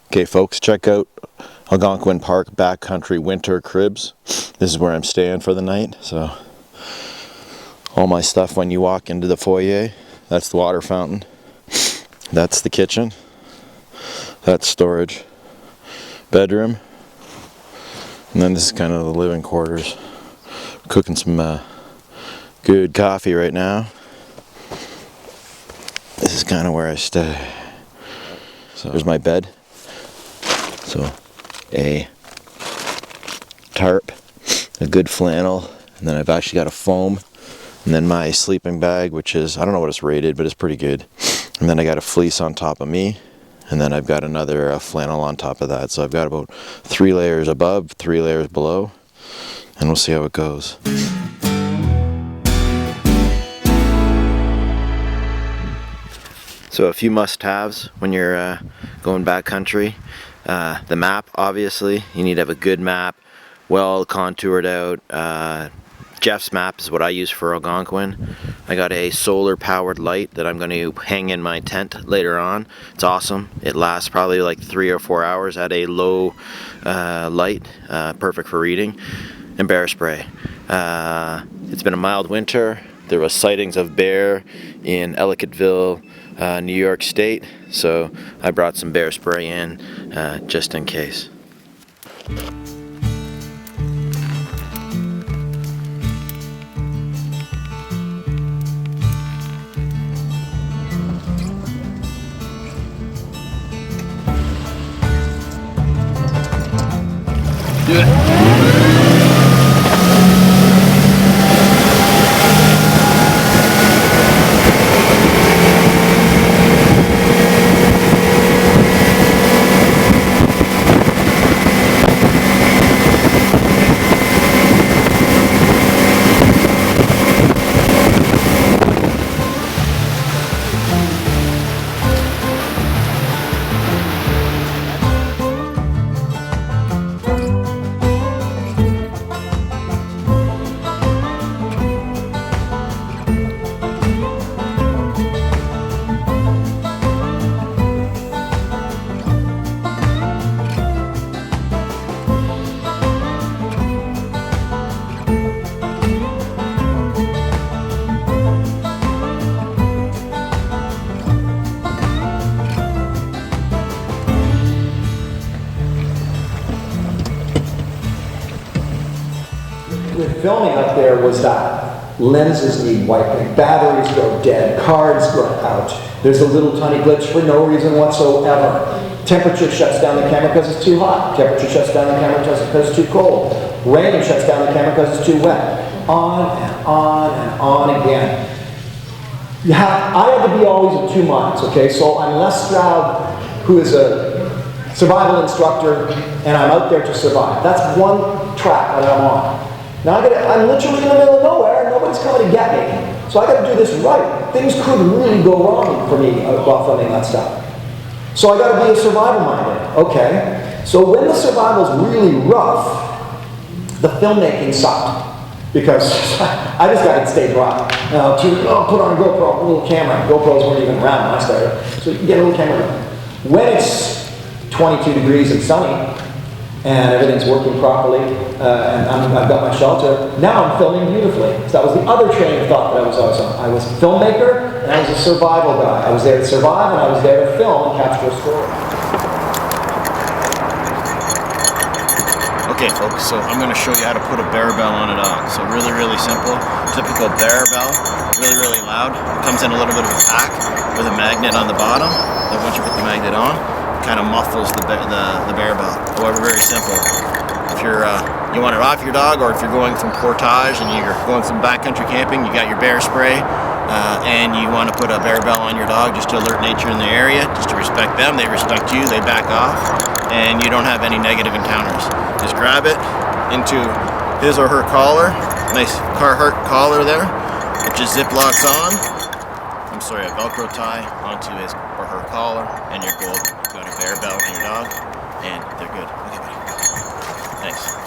Okay folks, check out Algonquin Park Backcountry Winter Cribs. This is where I'm staying for the night. So all my stuff when you walk into the foyer. That's the water fountain. That's the kitchen. That's storage. Bedroom. And then this is kind of the living quarters. Cooking some good coffee right now. This is kind of where I stay. So there's my bed. So a tarp, a good flannel, and then I've actually got a foam, and then my sleeping bag, which is, I don't know what it's rated, but it's pretty good. And then I got a fleece on top of me, and then I've got another flannel on top of that. So I've got about 3 layers above, 3 layers below, and we'll see how it goes. So a few must-haves when you're going backcountry. The map, obviously. You need to have a good map, well contoured out. Jeff's map is what I use for Algonquin. I got a solar powered light that I'm going to hang in my tent later on. It's awesome. It lasts probably like 3 or 4 hours at a low light, perfect for reading. And bear spray. It's been a mild winter. There was sightings of bear in Ellicottville, New York State, so I brought some bear spray in just in case. Do it. With filming up there was that lenses need wiping, batteries go dead, cards go out. There's a little tiny glitch for no reason whatsoever. Temperature shuts down the camera because it's too hot. Temperature shuts down the camera because it's too cold. Rain shuts down the camera because it's too wet. On and on and on again. I had to be always in 2 minds, okay? So I'm Les Stroud, who is a survival instructor, and I'm out there to survive. That's one track that I'm on. Now I'm literally in the middle of nowhere, nobody's coming to get me. So I got to do this right. Things could really go wrong for me while filming that stuff. So I got to be a survival minded. Okay. So when the survival's really rough, the filmmaking sucked. Because I just got to stay dry. Put on a GoPro, a little camera. GoPros weren't even around when I started. So you get a little camera. When it's 22 degrees and sunny, and everything's working properly, and I've got my shelter, now I'm filming beautifully. So that was the other train of thought that I was on. I was a filmmaker, and I was a survival guy. I was there to survive, and I was there to film and capture a story. Okay folks, so I'm going to show you how to put a bear bell on a dog. So really, really simple. Typical bear bell, really, really loud. It comes in a little bit of a pack with a magnet on the bottom. Then once you put the magnet on, it kind of muffles the bear bell. However, very simple. If you want it off your dog, or if you're going from portage and you're going some backcountry camping, you got your bear spray, and you want to put a bear bell on your dog just to alert nature in the area, just to respect them. They respect you, they back off, and you don't have any negative encounters. Just grab it into his or her collar, nice Carhartt collar there, it just zip locks on. I'm sorry, a Velcro tie onto his or her collar, and you're good. You've got a bear bell on your dog, and they're good. Okay, buddy. Thanks.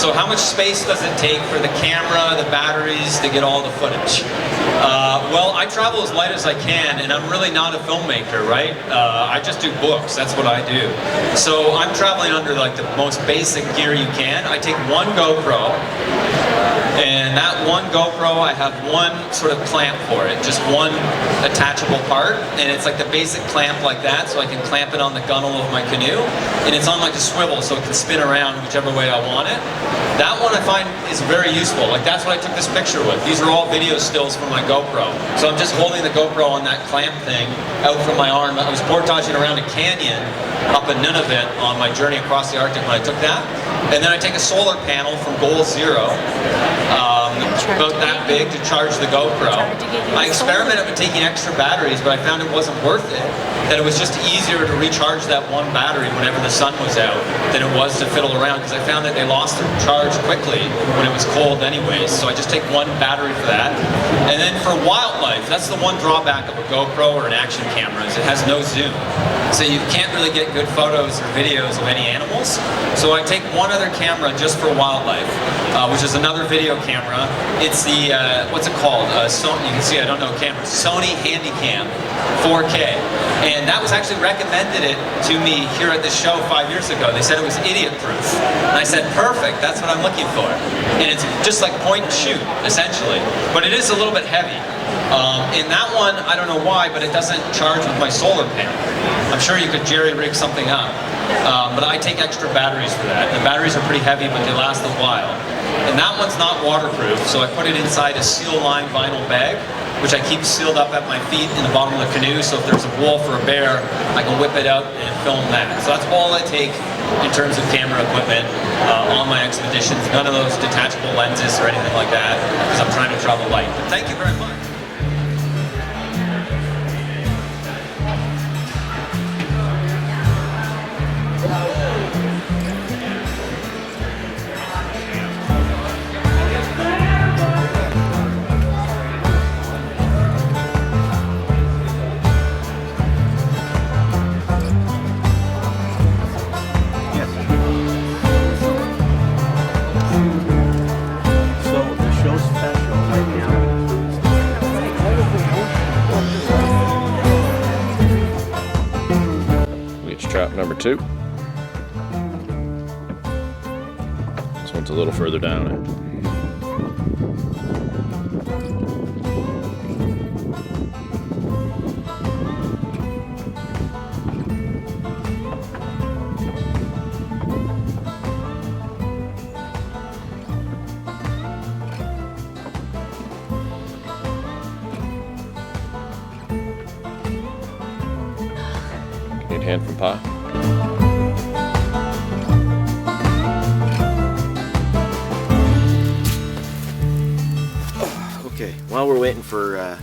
So how much space does it take for the camera, the batteries to get all the footage? Well, I travel as light as I can, and I'm really not a filmmaker, right? I just do books, that's what I do. So I'm traveling under like the most basic gear you can. I take one GoPro, and that one GoPro, I have one sort of clamp for it, just one attachable part, and it's like the basic clamp like that, so I can clamp it on the gunnel of my canoe, and it's on like a swivel, so it can spin around whichever way I want it. That one I find is very useful. Like that's what I took this picture with. These are all video stills from my GoPro. So I'm just holding the GoPro on that clamp thing out from my arm. I was portaging around a canyon up in Nunavut on my journey across the Arctic when I took that. And then I take a solar panel from Goal Zero, about that big, to charge the GoPro. I experimented with taking extra batteries, but I found it wasn't worth it. That it was just easier to recharge that one battery whenever the sun was out than it was to fiddle around, because I found that they lost their charge quickly when it was cold anyways. So I just take one battery for that. And then for wildlife, that's the one drawback of a GoPro or an action camera, is it has no zoom. So you can't really get good photos or videos of any animals. So I take one other camera just for wildlife, which is another video camera. It's the, what's it called? You can see I don't know cameras. Sony Handycam 4K. And that was actually recommended it to me here at the show 5 years ago. They said it was idiot proof. And I said, perfect, that's what I'm looking for. And it's just like point and shoot, essentially. But it is a little bit heavy. In that one, I don't know why, but it doesn't charge with my solar panel. I'm sure you could jerry-rig something up. But I take extra batteries for that. The batteries are pretty heavy, but they last a while. And that one's not waterproof, so I put it inside a seal-lined vinyl bag, which I keep sealed up at my feet in the bottom of the canoe, so if there's a wolf or a bear, I can whip it out and film that. So that's all I take in terms of camera equipment on my expeditions. None of those detachable lenses or anything like that, because I'm trying to travel light. But thank you very much. Trap number 2. This one's a little further down. Need a hand from Pa? Okay, while we're waiting for our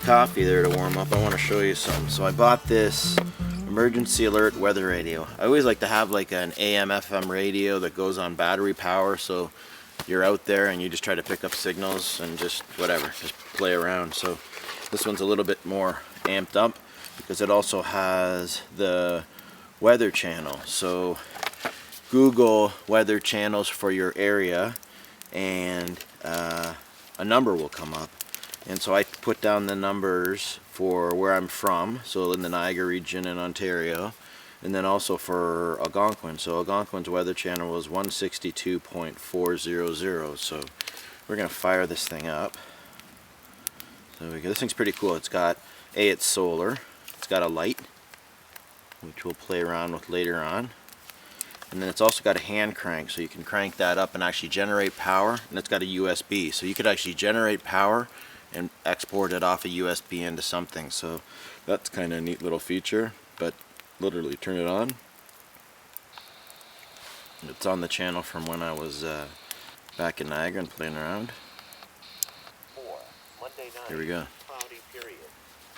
coffee there to warm up, I want to show you something. So I bought this emergency alert weather radio. I always like to have like an AM FM radio that goes on battery power, so you're out there and you just try to pick up signals and just whatever, just play around. So this one's a little bit more amped up because it also has the weather channel. So Google weather channels for your area and a number will come up. And so I put down the numbers for where I'm from, so in the Niagara region in Ontario, and then also for Algonquin. So Algonquin's weather channel was 162.400. So we're gonna fire this thing up. So this thing's pretty cool. It's got it's solar. It's got a light, which we'll play around with later on. And then it's also got a hand crank, so you can crank that up and actually generate power. And it's got a USB, so you could actually generate power and export it off a USB into something. So that's kind of a neat little feature. But literally turn it on. It's on the channel from when I was back in Niagara and playing around. Monday night, Here we go. cloudy period.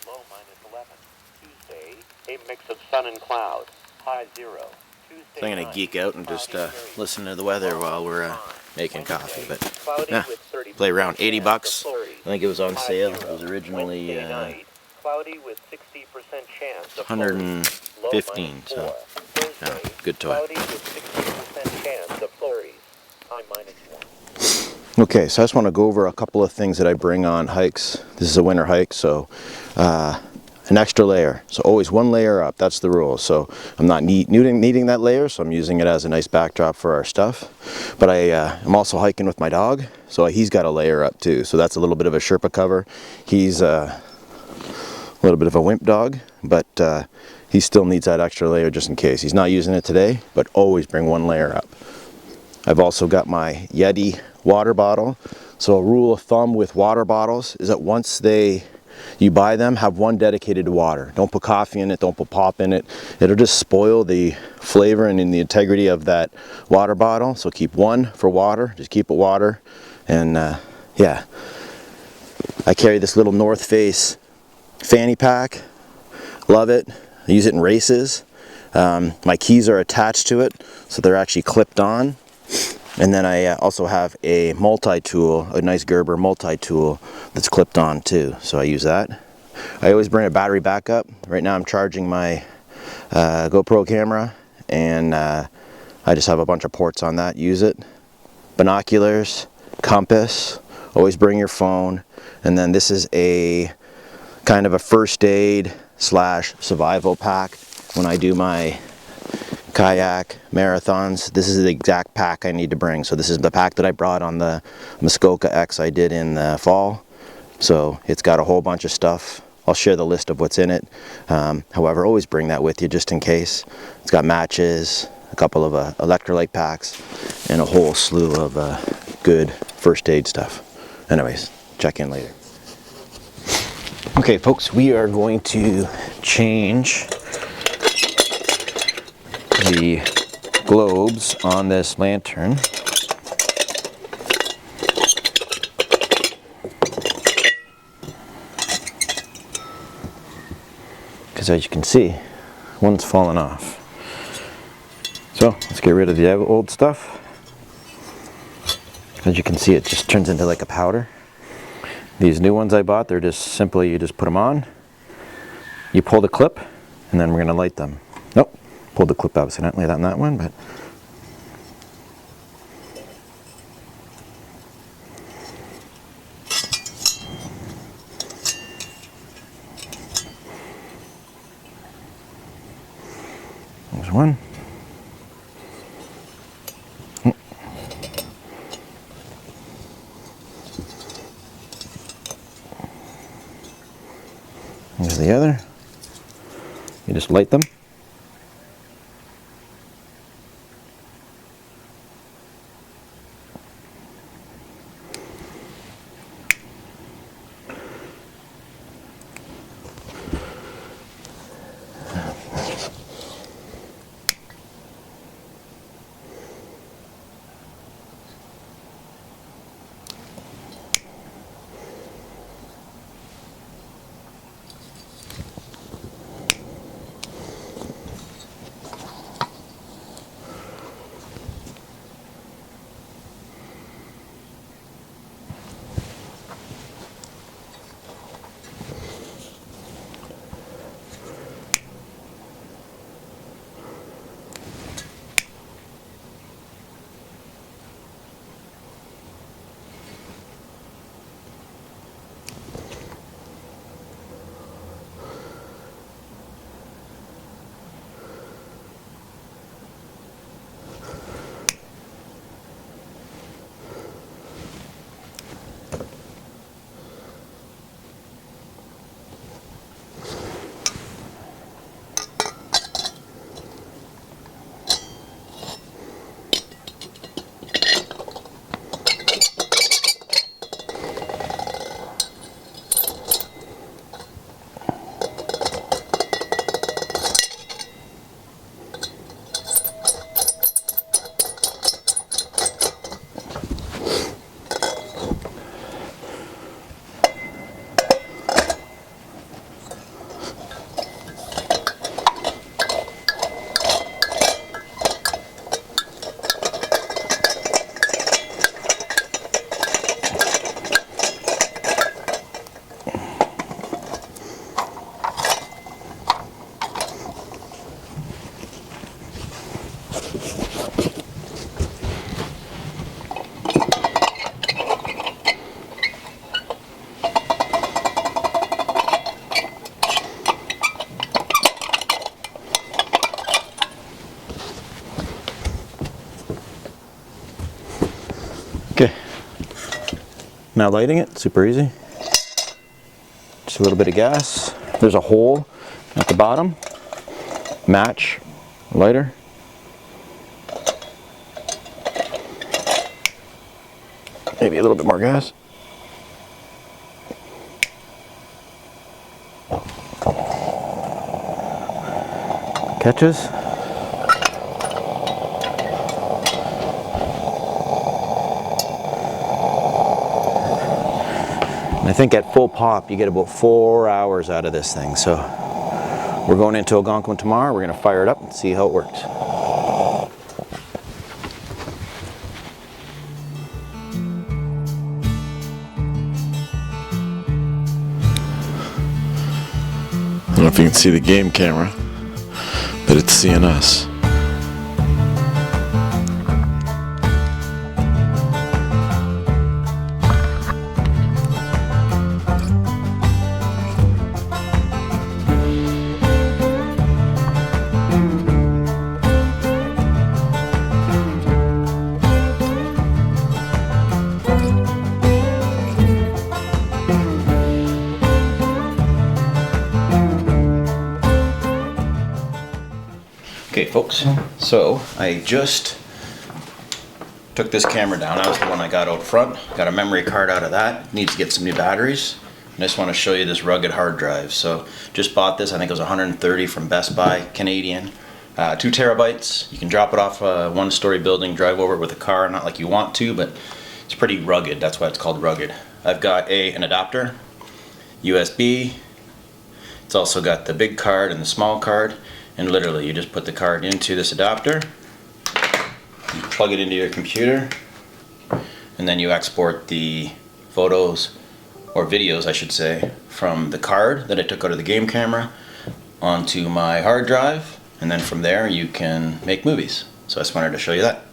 Low -11. Tuesday, a mix of sun and cloud. High 0. Tuesday So I'm going to geek out and just listen to the weather while we're making coffee. But yeah, play around. 80 bucks. I think it was on sale. It was originally cloudy with 60% chance of 115. So yeah, good toy. Cloudy with 60% chance of flurries. Okay, so I just want to go over a couple of things that I bring on hikes. This is a winter hike, so an extra layer. So always one layer up, that's the rule. So I'm not needing that layer, so I'm using it as a nice backdrop for our stuff. But I'm also hiking with my dog, so he's got a layer up too. So that's a little bit of a Sherpa cover. He's a little bit of a wimp dog, but he still needs that extra layer just in case. He's not using it today, but always bring one layer up. I've also got my Yeti water bottle. So a rule of thumb with water bottles is that once you buy them, have one dedicated to water. Don't put coffee in it, don't put pop in it. It'll just spoil the flavor and in the integrity of that water bottle. So keep one for water, just keep it water. And yeah, I carry this little North Face fanny pack, love it. I use it in races. My keys are attached to it, so they're actually clipped on. And then I also have a multi-tool, a nice Gerber multi-tool that's clipped on too, so I use that. I always bring a battery backup. Right now I'm charging my GoPro camera, and I just have a bunch of ports on that, use it. Binoculars, compass, always bring your phone. And then this is a kind of a first aid / survival pack when I do my kayak marathons. This is the exact pack I need to bring. So this is the pack that I brought on the Muskoka X I did in the fall. So it's got a whole bunch of stuff. I'll share the list of what's in it. However, always bring that with you just in case. It's got matches, a couple of electrolyte packs, and a whole slew of good first aid stuff. Anyways, check in later. Okay folks, we are going to change the globes on this lantern. Because as you can see, one's fallen off. So let's get rid of the old stuff. As you can see, it just turns into like a powder. These new ones I bought, they're just simply, you just put them on, you pull the clip, and then we're gonna light them. Nope, pulled the clip accidentally on that one, but there's one. There's the other. You just light them. Okay. Now lighting it, super easy. Just a little bit of gas. There's a hole at the bottom. Match, lighter. Maybe a little bit more gas. Catches. I think at full pop you get about 4 hours out of this thing. So we're going into Algonquin tomorrow. We're going to fire it up and see how it works. I don't know if you can see the game camera, but it's seeing us. Okay folks, so I just took this camera down. That was the one I got out front. Got a memory card out of that. Needs to get some new batteries. And I just want to show you this rugged hard drive. So just bought this, I think it was 130 from Best Buy, Canadian. 2 terabytes. You can drop it off a 1-story building, drive over it with a car, not like you want to, but it's pretty rugged. That's why it's called rugged. I've got an adapter, USB. It's also got the big card and the small card. And literally, you just put the card into this adapter, you plug it into your computer, and then you export the photos, or videos I should say, from the card that I took out of the game camera onto my hard drive, and then from there you can make movies. So I just wanted to show you that.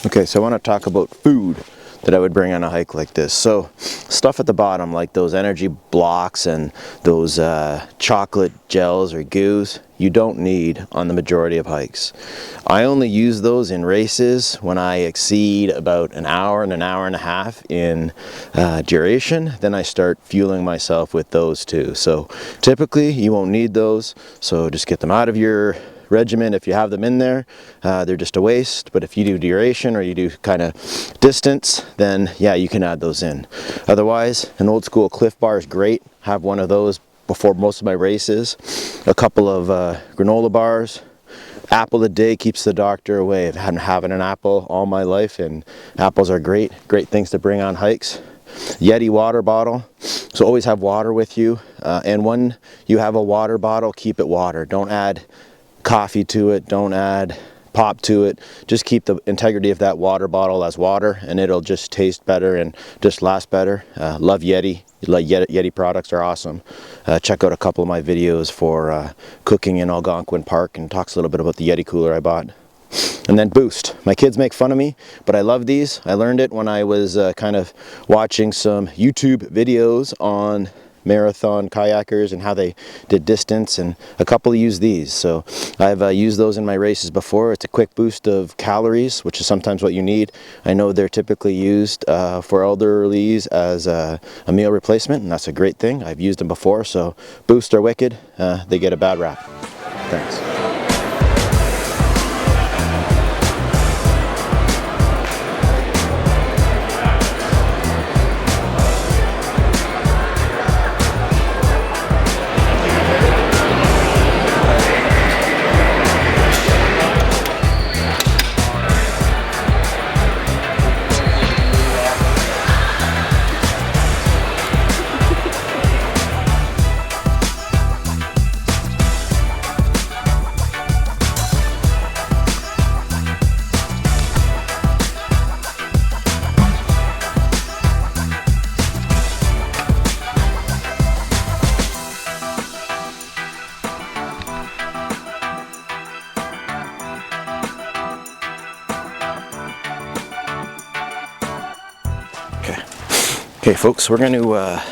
Okay, so I want to talk about food that I would bring on a hike like this. So stuff at the bottom like those energy blocks and those chocolate gels or goos, you don't need on the majority of hikes. I only use those in races when I exceed about an hour and a half in duration. Then I start fueling myself with those too. So typically you won't need those, so just get them out of your regimen. If you have them in there, they're just a waste. But if you do duration or you do kind of distance, then yeah, you can add those in. Otherwise, an old school Cliff Bar is great. Have one of those before most of my races. A couple of granola bars. Apple a day keeps the doctor away. I've had having an apple all my life, and apples are great things to bring on hikes. Yeti water bottle. So always have water with you. And when you have a water bottle, keep it water. Don't add coffee to it, don't add pop to it. Just keep the integrity of that water bottle as water, and it'll just taste better and just last better. Love Yeti. Yeti products are awesome. Check out a couple of my videos for cooking in Algonquin Park, and talks a little bit about the Yeti cooler I bought. And then Boost. My kids make fun of me, but I love these. I learned it when I was kind of watching some YouTube videos on marathon kayakers and how they did distance, and a couple use these. So I've used those in my races before. It's a quick boost of calories, which is sometimes what you need. I know they're typically used for elderlies as a meal replacement, and that's a great thing. I've used them before, so Boost are wicked. They get a bad rap. Thanks. Okay folks, we're going to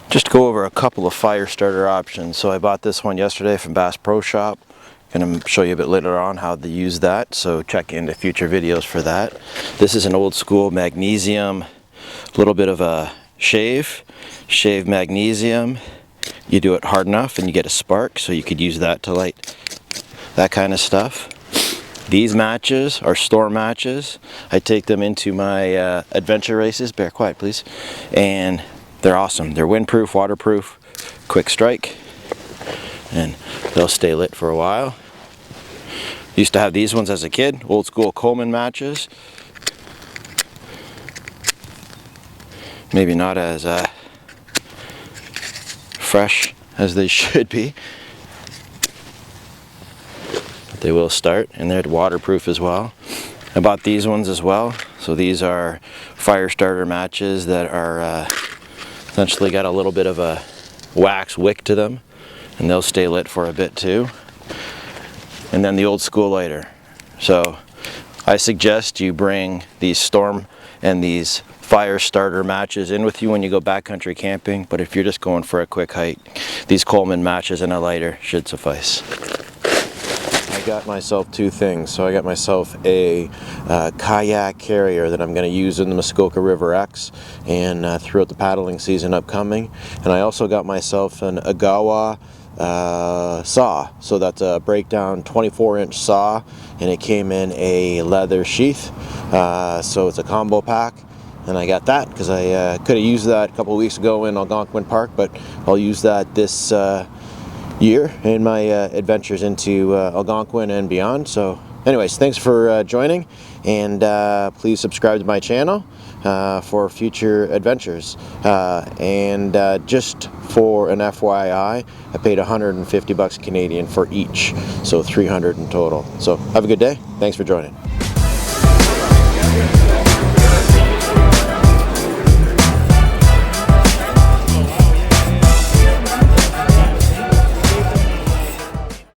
just go over a couple of fire starter options. So I bought this one yesterday from Bass Pro Shop. Going to show you a bit later on how to use that, so check into future videos for that. This is an old school magnesium, a little bit of a shave magnesium. You do it hard enough and you get a spark, so you could use that to light that kind of stuff. These matches are store matches. I take them into my adventure races. Bear quiet, please. And they're awesome. They're windproof, waterproof, quick strike, and they'll stay lit for a while. Used to have these ones as a kid, old school Coleman matches. Maybe not as fresh as they should be. They will start, and they're waterproof as well. I bought these ones as well. So these are fire starter matches that are essentially got a little bit of a wax wick to them, and they'll stay lit for a bit too. And then the old school lighter. So I suggest you bring these storm and these fire starter matches in with you when you go backcountry camping, but if you're just going for a quick hike, these Coleman matches and a lighter should suffice. I got myself two things. So I got myself a kayak carrier that I'm going to use in the Muskoka River X and throughout the paddling season upcoming. And I also got myself an Agawa saw. So that's a breakdown 24-inch saw, and it came in a leather sheath. So it's a combo pack. And I got that because I could have used that a couple of weeks ago in Algonquin Park, but I'll use that this year in my adventures into Algonquin and beyond. So anyways, thanks for joining, and please subscribe to my channel for future adventures. And just for an FYI, I paid 150 bucks Canadian for each, so 300 in total. So have a good day. Thanks for joining.